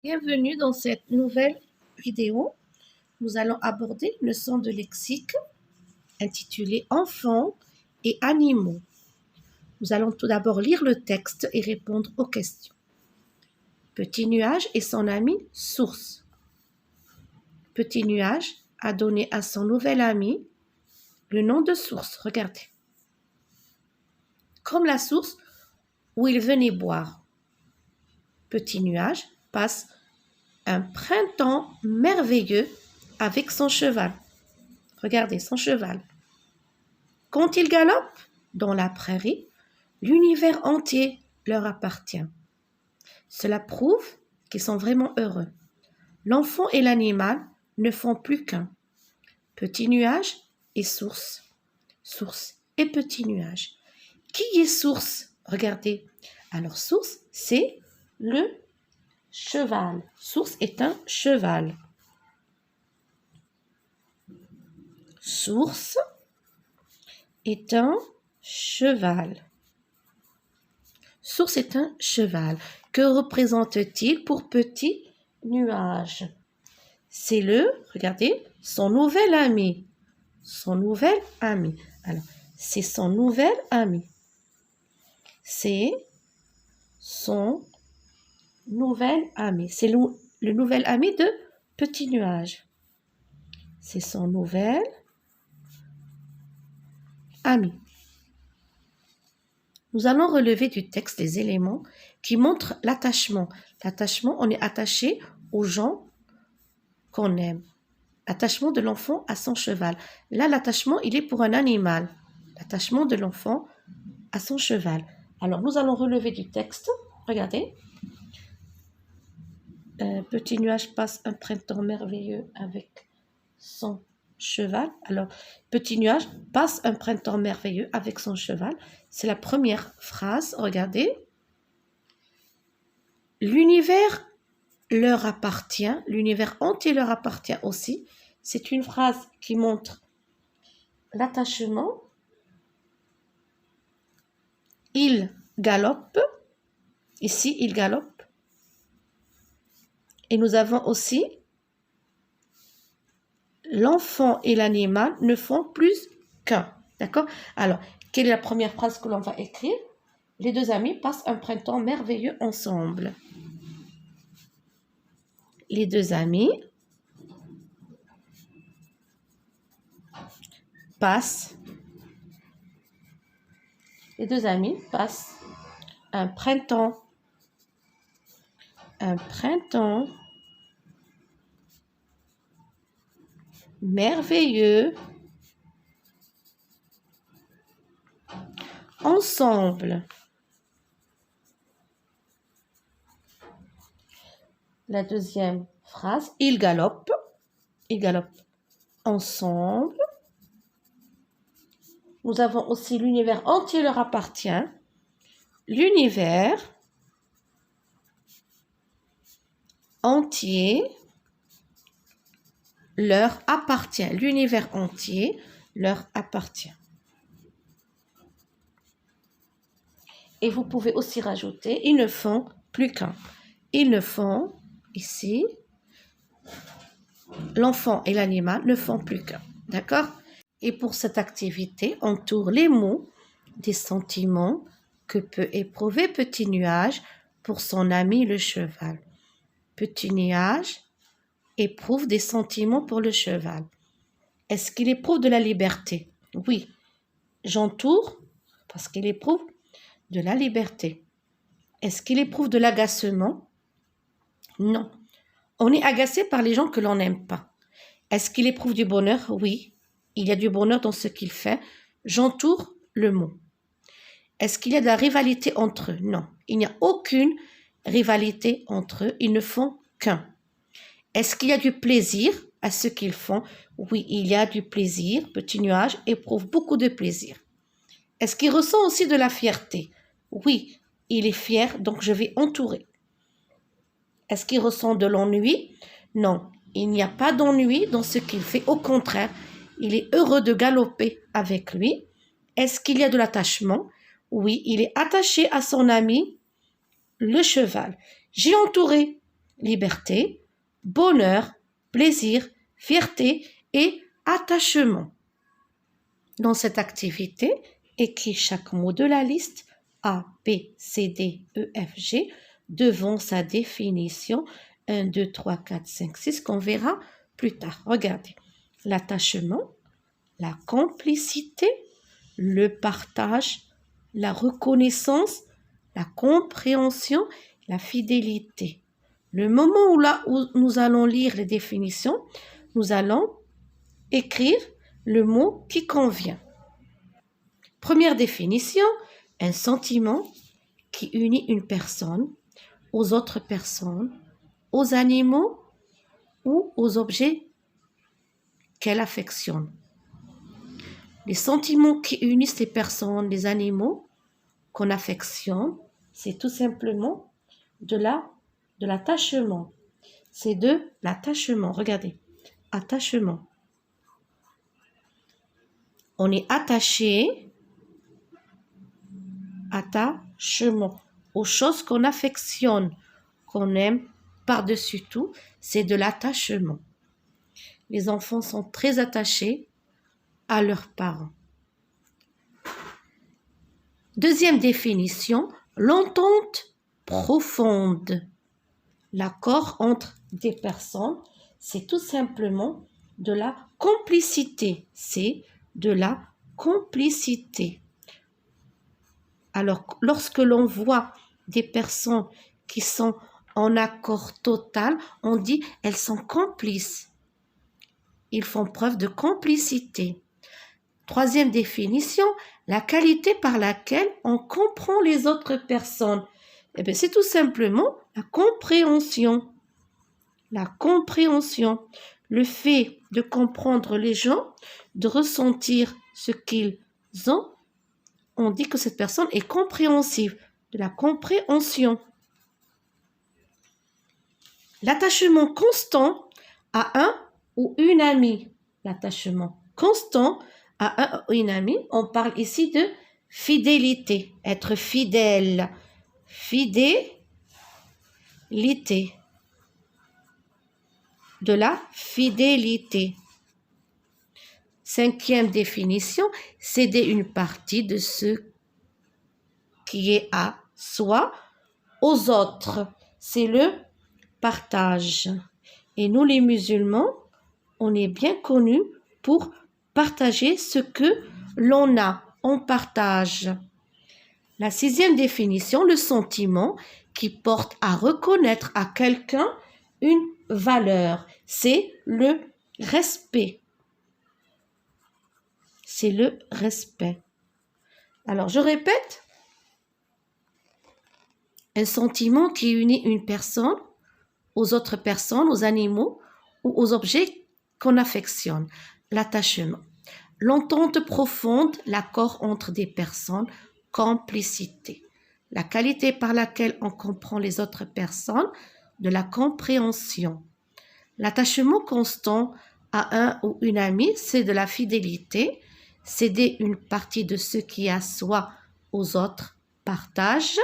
Bienvenue dans cette nouvelle vidéo. Nous allons aborder une leçon de lexique intitulée Enfants et animaux. Nous allons tout d'abord lire le texte et répondre aux questions. Petit nuage et son ami Source. Petit nuage a donné à son nouvel ami le nom de Source. Regardez. Comme la source où il venait boire. Petit nuage passe un printemps merveilleux avec son cheval. Regardez son cheval. Quand il galope dans la prairie, l'univers entier leur appartient. Cela prouve qu'ils sont vraiment heureux. L'enfant et l'animal ne font plus qu'un. Petit nuage et source. Source et petit nuage. Qui est source? Regardez. Alors source, c'est le cheval. Source est un cheval. Source est un cheval. Source est un cheval. Que représente-t-il pour petit nuage? C'est regardez, son nouvel ami. Son nouvel ami. Alors, c'est son nouvel ami. C'est son nouvel ami. C'est le nouvel ami de petit nuage. C'est son nouvel ami. Nous allons relever du texte les éléments qui montrent l'attachement. L'attachement, on est attaché aux gens qu'on aime. Attachement de l'enfant à son cheval. Là, l'attachement, il est pour un animal. L'attachement de l'enfant à son cheval. Alors, nous allons relever du texte. Regardez. Petit nuage passe un printemps merveilleux avec son cheval. Alors, petit nuage passe un printemps merveilleux avec son cheval. C'est la première phrase. Regardez. L'univers leur appartient. L'univers entier leur appartient aussi. C'est une phrase qui montre l'attachement. Il galope. Ici, il galope. Et nous avons aussi l'enfant et l'animal ne font plus qu'un. D'accord? Alors, quelle est la première phrase que l'on va écrire? Les deux amis passent un printemps merveilleux ensemble. Les deux amis passent un printemps merveilleux ensemble. La deuxième phrase, ils galopent ensemble. Nous avons aussi l'univers entier leur appartient. L'univers entier leur appartient. L'univers entier leur appartient. Et vous pouvez aussi rajouter, ils ne font plus qu'un. Ils ne font, ici, l'enfant et l'animal ne font plus qu'un. D'accord? Et pour cette activité, entoure les mots des sentiments que peut éprouver petit nuage pour son ami le cheval. Petit nuage éprouve des sentiments pour le cheval. Est-ce qu'il éprouve de la liberté? Oui. J'entoure parce qu'il éprouve de la liberté. Est-ce qu'il éprouve de l'agacement? Non. On est agacé par les gens que l'on n'aime pas. Est-ce qu'il éprouve du bonheur? Oui. Il y a du bonheur dans ce qu'il fait. J'entoure le mot. Est-ce qu'il y a de la rivalité entre eux? Non. Il n'y a aucune rivalité entre eux. Ils ne font qu'un. Est-ce qu'il y a du plaisir à ce qu'ils font? Oui, il y a du plaisir. Petit nuage éprouve beaucoup de plaisir. Est-ce qu'il ressent aussi de la fierté? Oui, il est fier, donc je vais entourer. Est-ce qu'il ressent de l'ennui? Non, il n'y a pas d'ennui dans ce qu'il fait. Au contraire, il est heureux de galoper avec lui. Est-ce qu'il y a de l'attachement? Oui, il est attaché à son ami, le cheval. J'ai entouré. liberté, bonheur, plaisir, fierté et attachement. Dans cette activité, écris chaque mot de la liste A, B, C, D, E, F, G devant sa définition 1, 2, 3, 4, 5, 6 qu'on verra plus tard. Regardez. L'attachement, la complicité, le partage, la reconnaissance, la compréhension, la fidélité. Le moment où nous allons lire les définitions, nous allons écrire le mot qui convient. Première définition, un sentiment qui unit une personne aux autres personnes, aux animaux ou aux objets qu'elle affectionne. Les sentiments qui unissent les personnes, les animaux qu'on affectionne, c'est tout simplement de l'attachement. C'est de l'attachement. Regardez, attachement. On est attaché, attachement, aux choses qu'on affectionne, qu'on aime par-dessus tout, c'est de l'attachement. Les enfants sont très attachés à leurs parents. Deuxième définition, l'entente profonde. L'accord entre des personnes, c'est tout simplement de la complicité. C'est de la complicité. Alors, lorsque l'on voit des personnes qui sont en accord total, on dit elles sont complices. Ils font preuve de complicité. Troisième définition, la qualité par laquelle on comprend les autres personnes. Eh bien, c'est tout simplement la compréhension. La compréhension, le fait de comprendre les gens, de ressentir ce qu'ils ont, on dit que cette personne est compréhensive, de la compréhension. L'attachement constant à un ou une amie. L'attachement constant à un ou une amie, on parle ici de fidélité, être fidèle. Fidélité. De la fidélité. Cinquième définition, céder une partie de ce qui est à soi aux autres. C'est le partage. Et nous, les musulmans, on est bien connus pour partager ce que l'on a. On partage. La sixième définition, le sentiment qui porte à reconnaître à quelqu'un une valeur. C'est le respect. C'est le respect. Alors, je répète. Un sentiment qui unit une personne aux autres personnes, aux animaux ou aux objets qu'on affectionne. L'attachement. L'entente profonde, l'accord entre des personnes, complicité. La qualité par laquelle on comprend les autres personnes, de la compréhension. L'attachement constant à un ou une amie, c'est de la fidélité. Céder une partie de ce qui est à soi aux autres, partage.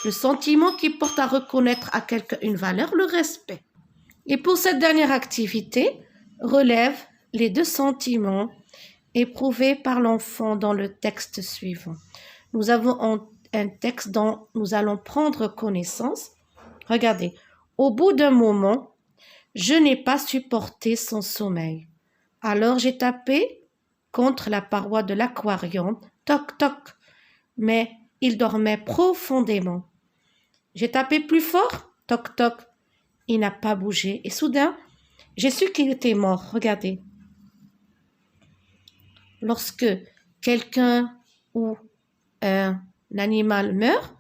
Le sentiment qui porte à reconnaître à quelqu'un une valeur, le respect. Et pour cette dernière activité, relève les deux sentiments éprouvés par l'enfant dans le texte suivant. Nous avons un texte dont nous allons prendre connaissance. Regardez, au bout d'un moment, je n'ai pas supporté son sommeil. Alors j'ai tapé contre la paroi de l'aquarium, toc toc, mais il dormait profondément. J'ai tapé plus fort, toc toc, il n'a pas bougé et soudain, j'ai su qu'il était mort. Regardez. Lorsque quelqu'un ou un animal meurt,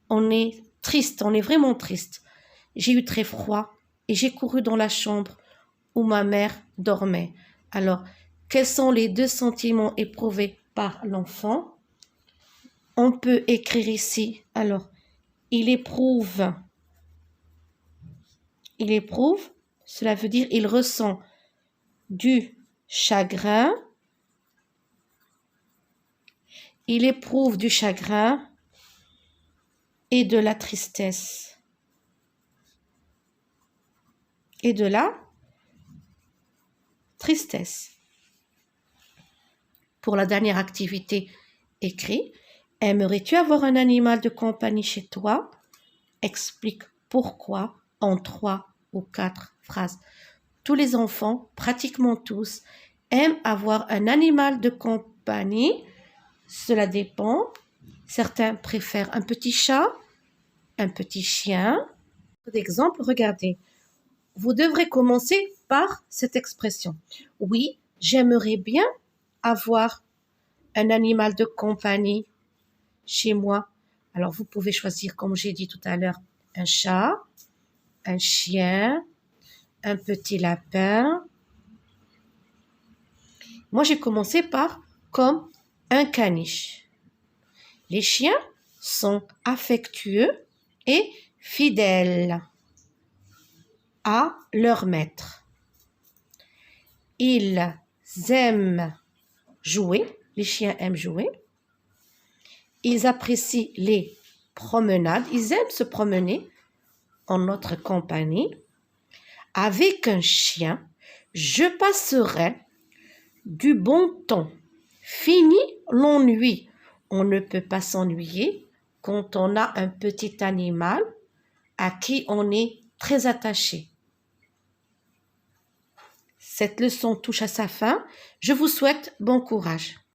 on est triste, on est vraiment triste. J'ai eu très froid et j'ai couru dans la chambre où ma mère dormait. Alors, quels sont les deux sentiments éprouvés par l'enfant? On peut écrire ici. Alors, il éprouve, cela veut dire il ressent du chagrin. Il éprouve du chagrin et de la tristesse. et de la tristesse. Pour la dernière activité, écrit, aimerais-tu avoir un animal de compagnie chez toi? Explique pourquoi en 3 ou 4 phrases. Tous les enfants, pratiquement tous, aiment avoir un animal de compagnie. Cela dépend. Certains préfèrent un petit chat, un petit chien. D'exemple, regardez. Vous devrez commencer par cette expression. Oui, j'aimerais bien avoir un animal de compagnie chez moi. Alors, vous pouvez choisir, comme j'ai dit tout à l'heure, un chat, un chien, un petit lapin. Moi, j'ai commencé par comme un caniche. Les chiens sont affectueux et fidèles à leur maître. Ils aiment jouer, les chiens aiment jouer. Ils apprécient les promenades, ils aiment se promener en notre compagnie. Avec un chien, je passerai du bon temps. Fini l'ennui. On ne peut pas s'ennuyer quand on a un petit animal à qui on est très attaché. Cette leçon touche à sa fin. Je vous souhaite bon courage.